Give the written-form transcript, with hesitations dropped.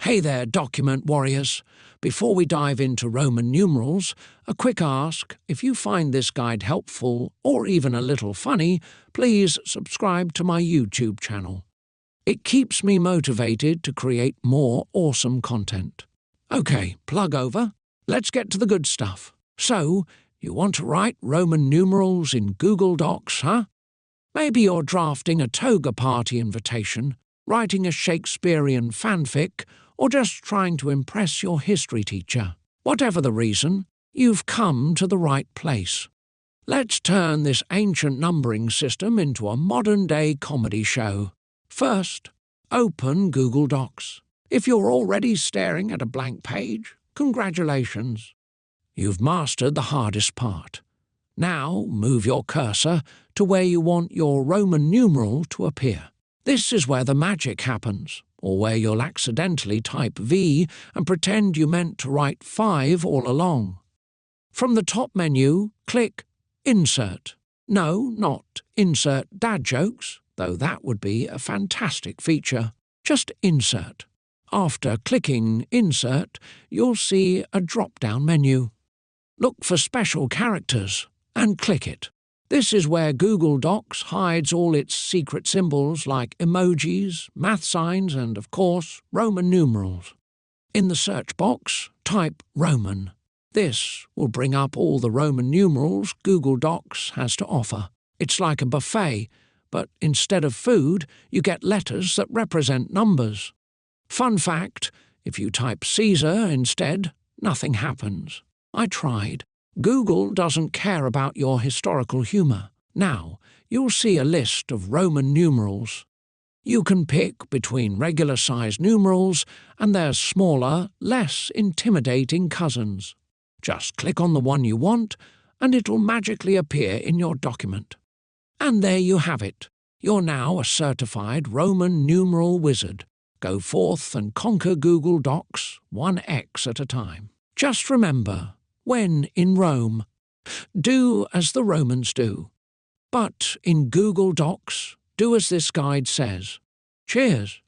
Hey there, document warriors. Before we dive into Roman numerals, a quick ask: if you find this guide helpful or even a little funny, please subscribe to my YouTube channel. It keeps me motivated to create more awesome content. Okay, plug over. Let's get to the good stuff. So, you want to write Roman numerals in Google Docs, huh? Maybe you're drafting a toga party invitation, writing a Shakespearean fanfic, or just trying to impress your history teacher. Whatever the reason, you've come to the right place. Let's turn this ancient numbering system into a modern-day comedy show. First, open Google Docs. If you're already staring at a blank page, congratulations. You've mastered the hardest part. Now move your cursor to where you want your Roman numeral to appear. This is where the magic happens, or where you'll accidentally type V and pretend you meant to write 5 all along. From the top menu, click Insert. No, not Insert Dad Jokes, though that would be a fantastic feature. Just Insert. After clicking Insert, you'll see a drop-down menu. Look for Special Characters and click it. This is where Google Docs hides all its secret symbols like emojis, math signs, and, of course, Roman numerals. In the search box, type Roman. This will bring up all the Roman numerals Google Docs has to offer. It's like a buffet, but instead of food, you get letters that represent numbers. Fun fact, if you type Caesar instead, nothing happens. I tried. Google doesn't care about your historical humour. Now, you'll see a list of Roman numerals. You can pick between regular-sized numerals and their smaller, less intimidating cousins. Just click on the one you want, and it'll magically appear in your document. And there you have it. You're now a certified Roman numeral wizard. Go forth and conquer Google Docs, one X at a time. Just remember, when in Rome, do as the Romans do. But in Google Docs, do as this guide says. Cheers!